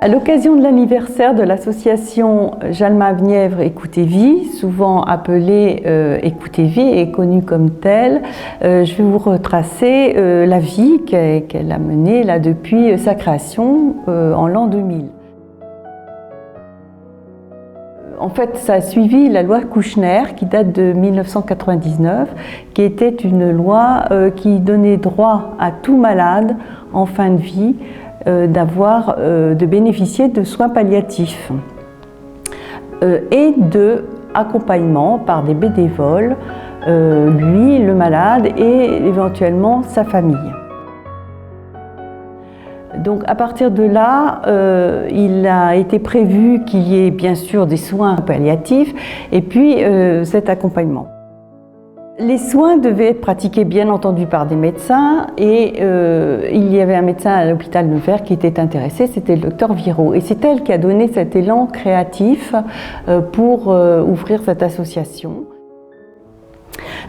À l'occasion de l'anniversaire de l'association Jalma-Nièvre Écoutez Vie, souvent appelée Écoutez Vie et connue comme telle, je vais vous retracer la vie qu'elle a menée là, depuis sa création en l'an 2000. En fait, ça a suivi la loi Kouchner qui date de 1999, qui était une loi qui donnait droit à tout malade en fin de vie de bénéficier de soins palliatifs et de accompagnement par des bénévoles, lui, le malade et éventuellement sa famille. Donc à partir de là, il a été prévu qu'il y ait bien sûr des soins palliatifs et puis cet accompagnement. Les soins devaient être pratiqués bien entendu par des médecins et il y avait un médecin à l'hôpital Nevers qui était intéressé, c'était le docteur Viraud. Et c'est elle qui a donné cet élan créatif pour ouvrir cette association.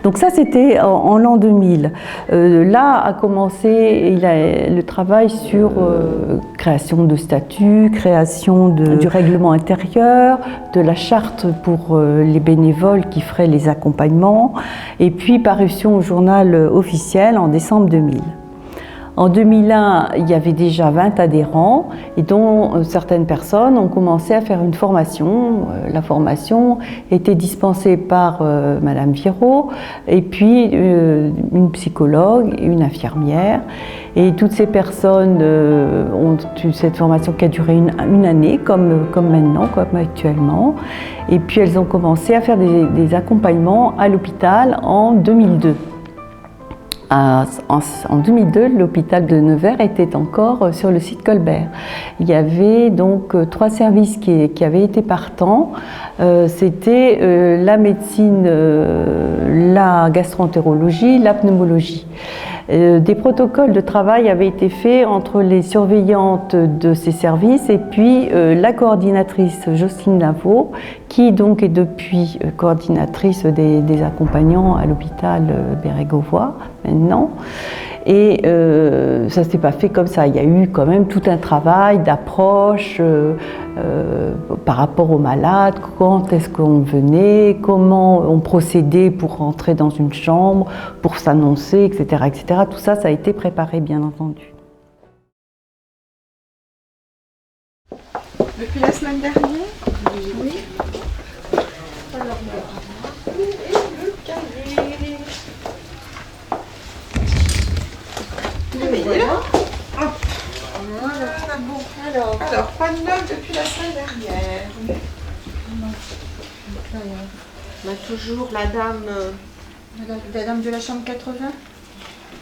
Donc ça c'était en l'an 2000. Là a commencé le travail sur création de statuts, création du règlement intérieur, de la charte pour les bénévoles qui feraient les accompagnements et puis parution au journal officiel en décembre 2000. En 2001, il y avait déjà 20 adhérents et dont certaines personnes ont commencé à faire une formation. La formation était dispensée par Madame Viraud et puis une psychologue et une infirmière. Et toutes ces personnes ont eu cette formation qui a duré une année, comme maintenant, comme actuellement. Et puis elles ont commencé à faire des accompagnements à l'hôpital en 2002. En 2002, l'hôpital de Nevers était encore sur le site Colbert. Il y avait donc 3 services qui avaient été partants. C'était la médecine, la gastroentérologie, la pneumologie. Des protocoles de travail avaient été faits entre les surveillantes de ces services et puis la coordinatrice Jocelyne Lavaux, qui donc est depuis coordinatrice des accompagnants à l'hôpital Bérégovoy maintenant. Et ça ne s'est pas fait comme ça, il y a eu quand même tout un travail d'approche par rapport aux malades, quand est-ce qu'on venait, comment on procédait pour rentrer dans une chambre, pour s'annoncer, etc., etc. Tout ça, ça a été préparé bien entendu. Depuis la semaine dernière? Oui. Alors, alors, pas de neuf depuis la semaine dernière. On a toujours la dame de la chambre 80.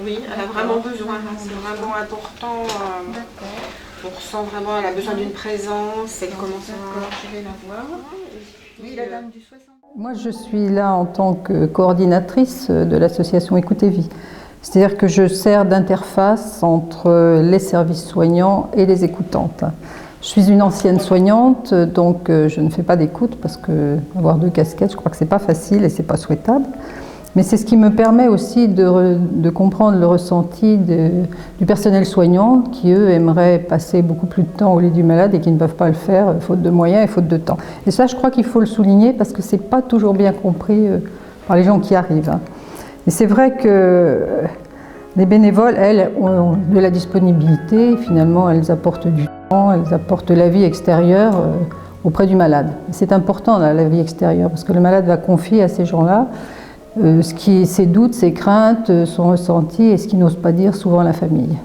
Oui, elle a vraiment besoin, c'est vraiment important. On ressent vraiment, elle a besoin d'une présence, elle commence à... Je vais la voir. Oui, la dame du 60. Moi, je suis là en tant que coordinatrice de l'association Écoutez Vie. C'est-à-dire que je sers d'interface entre les services soignants et les écoutantes. Je suis une ancienne soignante, donc je ne fais pas d'écoute parce que avoir 2 casquettes, je crois que c'est pas facile et c'est pas souhaitable. Mais c'est ce qui me permet aussi de comprendre le ressenti du personnel soignant qui, eux, aimeraient passer beaucoup plus de temps au lit du malade et qui ne peuvent pas le faire, faute de moyens et faute de temps. Et ça, je crois qu'il faut le souligner parce que c'est pas toujours bien compris par les gens qui arrivent. Et c'est vrai que les bénévoles, elles, ont de la disponibilité. Finalement, elles apportent du temps, elles apportent la vie extérieure auprès du malade. C'est important, la vie extérieure, parce que le malade va confier à ces gens-là ses doutes, ses craintes, son ressenti et ce qu'il n'ose pas dire souvent à la famille.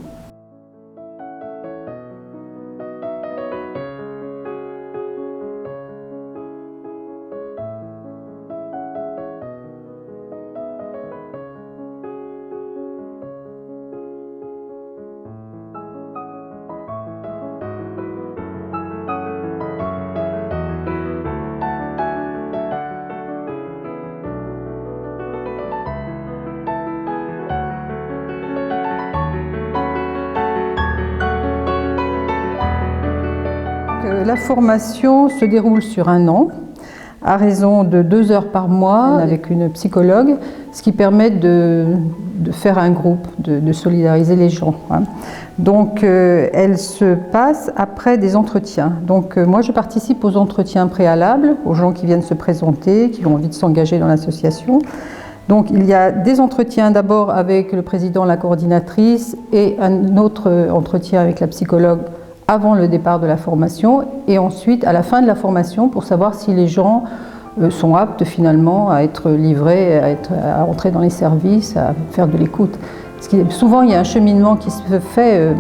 La formation se déroule sur 1 an à raison de 2 heures par mois avec une psychologue, ce qui permet de faire un groupe, de solidariser les gens. Donc elle se passe après des entretiens. Donc moi je participe aux entretiens préalables, aux gens qui viennent se présenter, qui ont envie de s'engager dans l'association. Donc il y a des entretiens d'abord avec le président, la coordinatrice et un autre entretien avec la psychologue avant le départ de la formation et ensuite à la fin de la formation pour savoir si les gens sont aptes finalement à être livrés, à entrer dans les services, à faire de l'écoute. Souvent il y a un cheminement qui se fait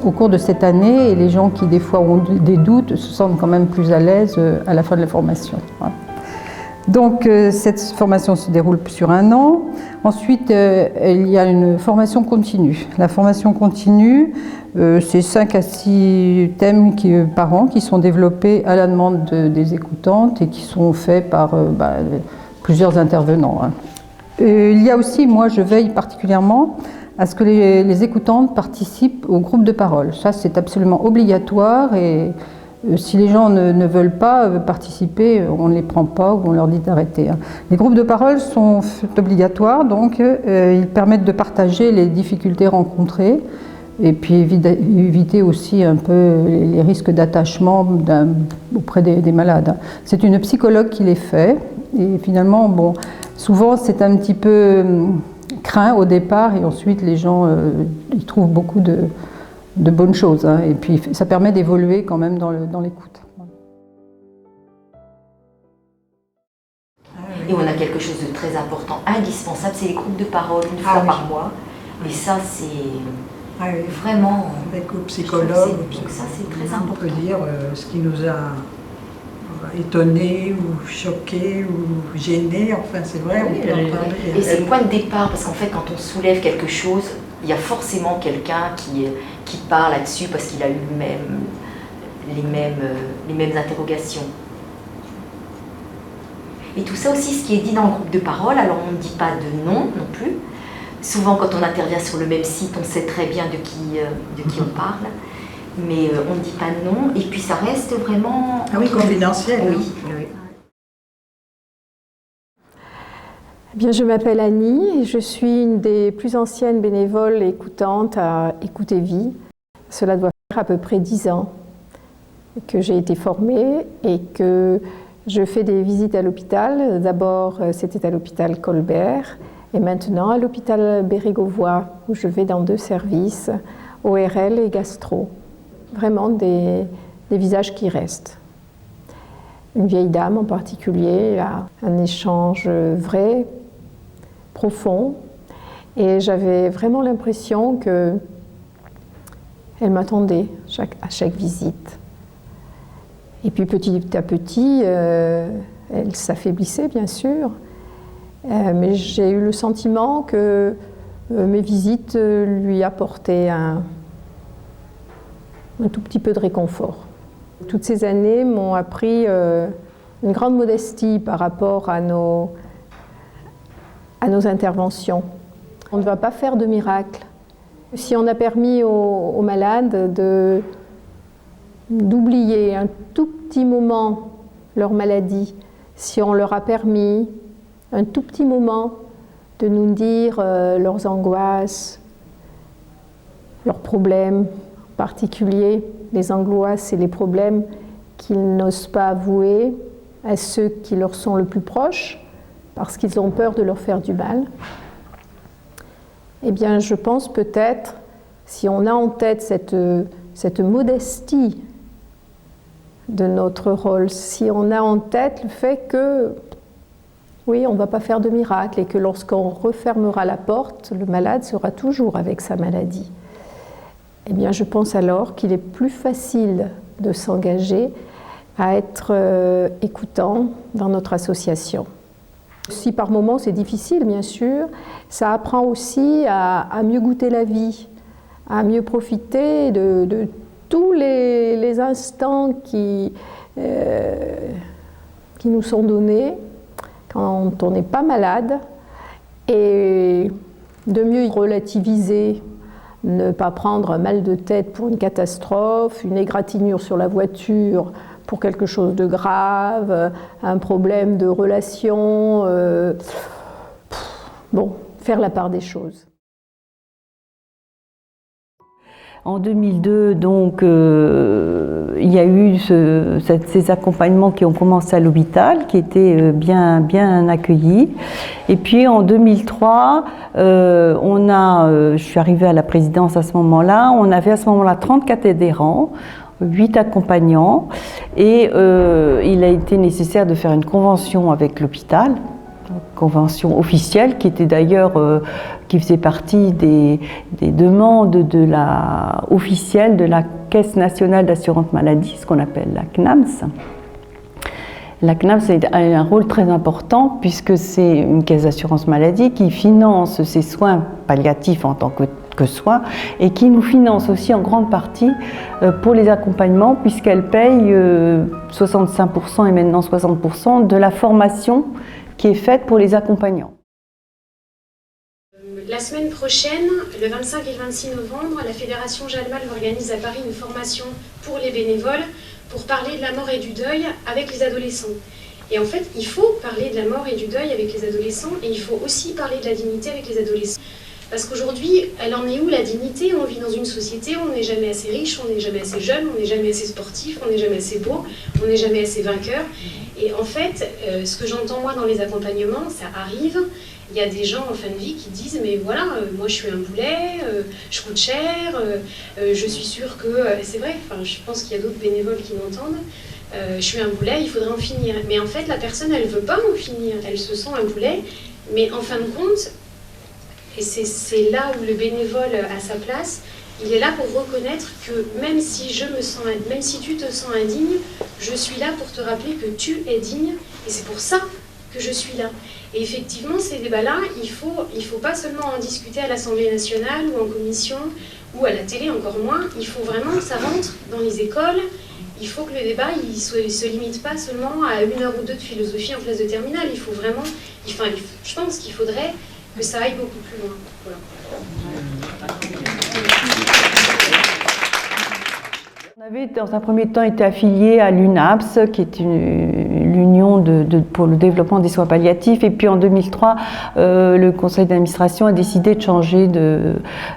au cours de cette année et les gens qui des fois ont des doutes se sentent quand même plus à l'aise à la fin de la formation. Donc cette formation se déroule sur 1 an. Ensuite, il y a une formation continue. La formation continue, c'est 5 à 6 thèmes par an qui sont développés à la demande des écoutantes et qui sont faits par plusieurs intervenants. Il y a aussi, moi je veille particulièrement à ce que les écoutantes participent au groupe de parole. Ça c'est absolument obligatoire et si les gens ne veulent pas participer, on ne les prend pas ou on leur dit d'arrêter. Les groupes de parole sont obligatoires, donc ils permettent de partager les difficultés rencontrées et puis éviter aussi un peu les risques d'attachement auprès des malades. C'est une psychologue qui les fait et finalement, bon, souvent c'est un petit peu craint au départ et ensuite les gens ils trouvent beaucoup de bonnes choses, et puis ça permet d'évoluer quand même dans l'écoute. Et on a quelque chose de très important, indispensable, c'est les groupes de parole, une fois par mois. Et ça, c'est vraiment... Avec le psychologue. Donc ça, c'est très important. On peut dire ce qui nous a étonnés ou choqués ou gênés, enfin c'est vrai, on peut en parler. Et c'est le point de départ, parce qu'en fait, quand on soulève quelque chose, il y a forcément quelqu'un qui parle là-dessus parce qu'il a eu les mêmes interrogations. Et tout ça aussi, ce qui est dit dans le groupe de parole, alors on ne dit pas de nom non plus. Souvent, quand on intervient sur le même site, on sait très bien de qui on parle, mais on ne dit pas de nom, et puis ça reste vraiment... Ah oui, confidentiel. Oui. Eh bien, je m'appelle Annie et je suis une des plus anciennes bénévoles écoutantes à Écoutez Vie. Cela doit faire à peu près 10 ans que j'ai été formée et que je fais des visites à l'hôpital. D'abord, c'était à l'hôpital Colbert et maintenant à l'hôpital Bérégovoy où je vais dans 2 services, ORL et gastro. Vraiment des visages qui restent. Une vieille dame en particulier, un échange vrai, profond, et j'avais vraiment l'impression qu'elle m'attendait à chaque visite. Et puis petit à petit, elle s'affaiblissait bien sûr, mais j'ai eu le sentiment que mes visites lui apportaient un tout petit peu de réconfort. Toutes ces années m'ont appris une grande modestie par rapport à nos interventions. On ne va pas faire de miracle. Si on a permis aux malades d'oublier un tout petit moment leur maladie, si on leur a permis un tout petit moment de nous dire leurs angoisses, leurs problèmes particuliers, les angoisses et les problèmes qu'ils n'osent pas avouer à ceux qui leur sont le plus proches, parce qu'ils ont peur de leur faire du mal, eh bien je pense peut-être, si on a en tête cette modestie de notre rôle, si on a en tête le fait que, oui, on ne va pas faire de miracle et que lorsqu'on refermera la porte, le malade sera toujours avec sa maladie. Eh bien je pense alors qu'il est plus facile de s'engager à être écoutant dans notre association. Si par moments c'est difficile, bien sûr, ça apprend aussi à mieux goûter la vie, à mieux profiter de tous les instants qui nous sont donnés quand on n'est pas malade, et de mieux relativiser, ne pas prendre un mal de tête pour une catastrophe, une égratignure sur la voiture pour quelque chose de grave, un problème de relation, bon, faire la part des choses. En 2002, donc, il y a eu ces accompagnements qui ont commencé à l'hôpital, qui étaient bien accueillis. Et puis en 2003, je suis arrivée à la présidence à ce moment-là, on avait à ce moment-là 34 adhérents, 8 accompagnants, et il a été nécessaire de faire une convention avec l'hôpital, convention officielle qui était d'ailleurs qui faisait partie des demandes officielles de la Caisse nationale d'assurance maladie, ce qu'on appelle la CNAMS. La CNAMS a un rôle très important puisque c'est une caisse d'assurance maladie qui finance ces soins palliatifs en tant que soins et qui nous finance aussi en grande partie pour les accompagnements puisqu'elle paye 65% et maintenant 60% de la formation qui est faite pour les accompagnants. La semaine prochaine, le 25 et le 26 novembre, la Fédération Jalmal organise à Paris une formation pour les bénévoles pour parler de la mort et du deuil avec les adolescents. Et en fait, il faut parler de la mort et du deuil avec les adolescents et il faut aussi parler de la dignité avec les adolescents. Parce qu'aujourd'hui, elle en est où la dignité? On vit dans une société où on n'est jamais assez riche, on n'est jamais assez jeune, on n'est jamais assez sportif, on n'est jamais assez beau, on n'est jamais assez vainqueur. Et en fait, ce que j'entends moi dans les accompagnements, ça arrive, il y a des gens en fin de vie qui disent mais voilà, moi je suis un boulet, je coûte cher, je suis sûre que... c'est vrai, enfin, je pense qu'il y a d'autres bénévoles qui m'entendent. Je suis un boulet, il faudrait en finir. Mais en fait, la personne, elle ne veut pas en finir, elle se sent un boulet, mais en fin de compte, et c'est là où le bénévole a sa place, il est là pour reconnaître que même si tu te sens indigne, je suis là pour te rappeler que tu es digne, et c'est pour ça que je suis là. Et effectivement, ces débats-là, il faut pas seulement en discuter à l'Assemblée nationale ou en commission, ou à la télé encore moins, il faut vraiment que ça rentre dans les écoles. Il faut que le débat ne se limite pas seulement à 1 heure ou 2 de philosophie en classe de terminale. Il faut vraiment, je pense qu'il faudrait que ça aille beaucoup plus loin. Voilà. On avait dans un premier temps été affilié à l'UNAPS, qui est l'Union pour le développement des soins palliatifs. Et puis en 2003, le conseil d'administration a décidé de changer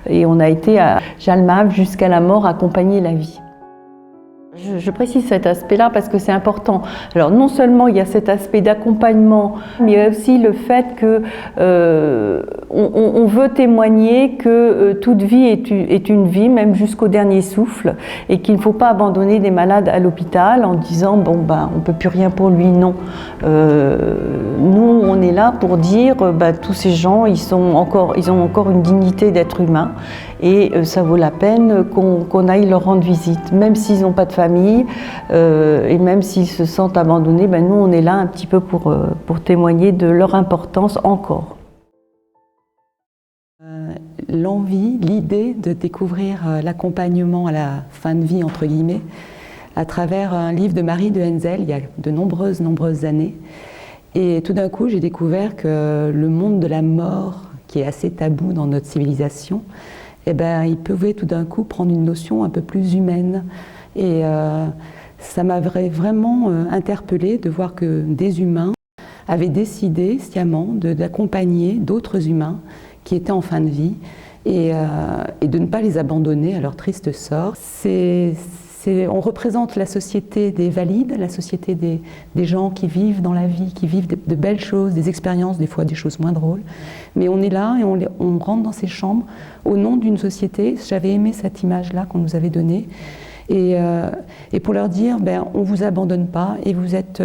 et on a été à Jalmal jusqu'à la mort, accompagner la vie. Je précise cet aspect-là parce que c'est important. Alors non seulement il y a cet aspect d'accompagnement, mais il y a aussi le fait que on veut témoigner que toute vie est une vie, même jusqu'au dernier souffle, et qu'il ne faut pas abandonner des malades à l'hôpital en disant bon ben on peut plus rien pour lui. Non, nous on est là pour dire tous ces gens ils ont encore une dignité d'être humain. Et ça vaut la peine qu'on aille leur rendre visite, même s'ils n'ont pas de famille et même s'ils se sentent abandonnés, nous on est là un petit peu pour témoigner de leur importance encore. L'envie, l'idée de découvrir l'accompagnement à la fin de vie, entre guillemets, à travers un livre de Marie de Henzel il y a de nombreuses années. Et tout d'un coup j'ai découvert que le monde de la mort, qui est assez tabou dans notre civilisation, il pouvait tout d'un coup prendre une notion un peu plus humaine. Et ça m'avait vraiment interpellée de voir que des humains avaient décidé sciemment d'accompagner d'autres humains qui étaient en fin de vie et de ne pas les abandonner à leur triste sort. On représente la société des valides, la société des gens qui vivent dans la vie, qui vivent de belles choses, des expériences, des fois des choses moins drôles. Mais on est là et on rentre dans ces chambres au nom d'une société. J'avais aimé cette image-là qu'on nous avait donnée. Et pour leur dire, on ne vous abandonne pas et vous êtes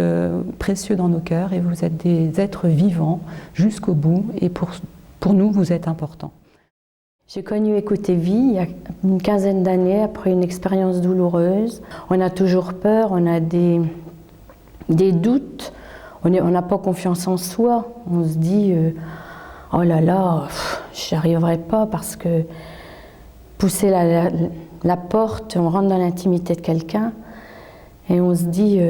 précieux dans nos cœurs et vous êtes des êtres vivants jusqu'au bout et pour nous, vous êtes importants. J'ai connu Écoutez Vie il y a une quinzaine d'années après une expérience douloureuse. On a toujours peur, on a des doutes, on n'a pas confiance en soi. On se dit oh là là, j'y arriverai pas parce que pousser la porte, on rentre dans l'intimité de quelqu'un et on se dit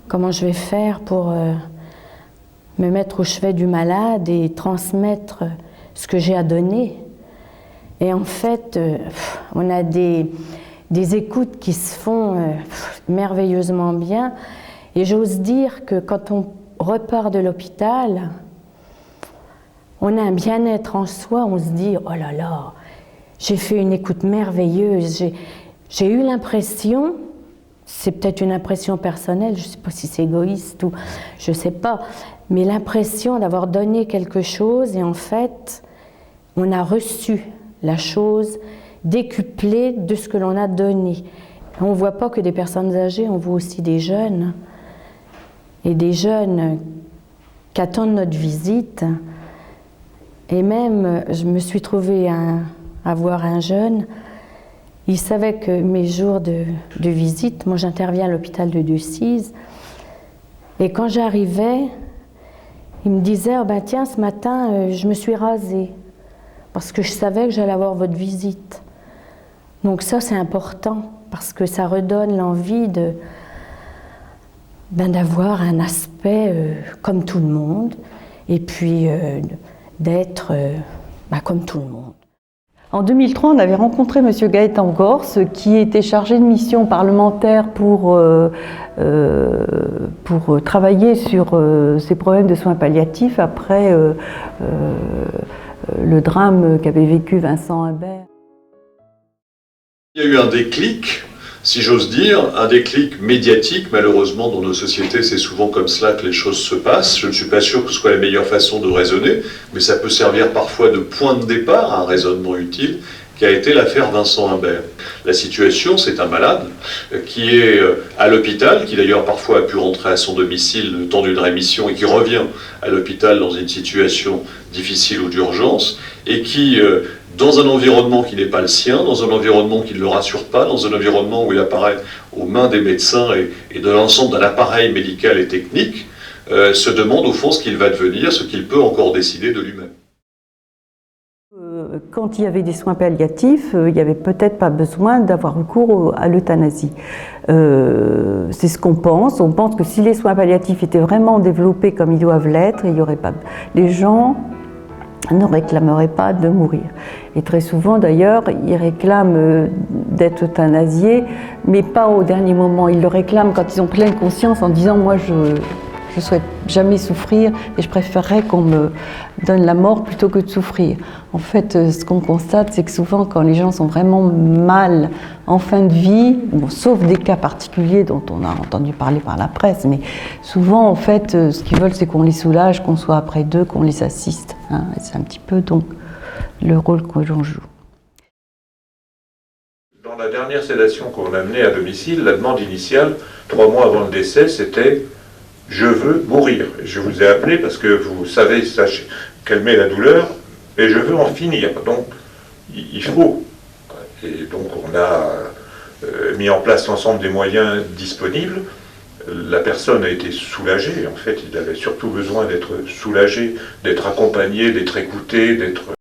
comment je vais faire pour me mettre au chevet du malade et transmettre ce que j'ai à donner. Et en fait, on a des des écoutes qui se font merveilleusement bien. Et j'ose dire que quand on repart de l'hôpital, on a un bien-être en soi, on se dit « Oh là là, j'ai fait une écoute merveilleuse, j'ai eu l'impression, c'est peut-être une impression personnelle, je ne sais pas si c'est égoïste ou je ne sais pas, mais l'impression d'avoir donné quelque chose et en fait, on a reçu la chose décuplée de ce que l'on a donné. On ne voit pas que des personnes âgées, on voit aussi des jeunes. Et des jeunes qui attendent notre visite. Et même, je me suis trouvée à voir un jeune. Il savait que mes jours de visite, moi j'interviens à l'hôpital de Decize. Et quand j'arrivais, il me disait, oh ben tiens, ce matin, je me suis rasée. Parce que je savais que j'allais avoir votre visite. Donc ça, c'est important, parce que ça redonne l'envie d'avoir un aspect comme tout le monde, et puis d'être comme tout le monde. En 2003, on avait rencontré M. Gaëtan Gors, qui était chargé de mission parlementaire pour travailler sur ces problèmes de soins palliatifs après le drame qu'avait vécu Vincent Humbert. Il y a eu un déclic, si j'ose dire, un déclic médiatique. Malheureusement, dans nos sociétés, c'est souvent comme cela que les choses se passent. Je ne suis pas sûr que ce soit la meilleure façon de raisonner, mais ça peut servir parfois de point de départ à un raisonnement utile, qui a été l'affaire Vincent Humbert. La situation, c'est un malade qui est à l'hôpital, qui d'ailleurs parfois a pu rentrer à son domicile le temps d'une rémission et qui revient à l'hôpital dans une situation difficile ou d'urgence, et qui, dans un environnement qui n'est pas le sien, dans un environnement qui ne le rassure pas, dans un environnement où il apparaît aux mains des médecins et de l'ensemble d'un appareil médical et technique, se demande au fond ce qu'il va devenir, ce qu'il peut encore décider de lui-même. Quand il y avait des soins palliatifs, il n'y avait peut-être pas besoin d'avoir recours à l'euthanasie. C'est ce qu'on pense. On pense que si les soins palliatifs étaient vraiment développés comme ils doivent l'être, il y aurait pas... les gens ne réclameraient pas de mourir. Et très souvent, d'ailleurs, ils réclament d'être euthanasiés, mais pas au dernier moment. Ils le réclament quand ils ont pleine conscience en disant « moi, je ne souhaite jamais souffrir et je préférerais qu'on me donne la mort plutôt que de souffrir ». En fait, ce qu'on constate, c'est que souvent, quand les gens sont vraiment mal en fin de vie, bon, sauf des cas particuliers dont on a entendu parler par la presse, mais souvent, en fait, ce qu'ils veulent, c'est qu'on les soulage, qu'on soit après d'eux, qu'on les assiste. Hein, c'est un petit peu, donc, le rôle que l'on joue. Dans la dernière sédation qu'on a menée à domicile, la demande initiale, 3 mois avant le décès, c'était « je veux mourir ». Je vous ai appelé parce que vous savez calmer la douleur, et je veux en finir. Donc, il faut. Et donc, on a mis en place l'ensemble des moyens disponibles. La personne a été soulagée. En fait, il avait surtout besoin d'être soulagé, d'être accompagné, d'être écouté, d'être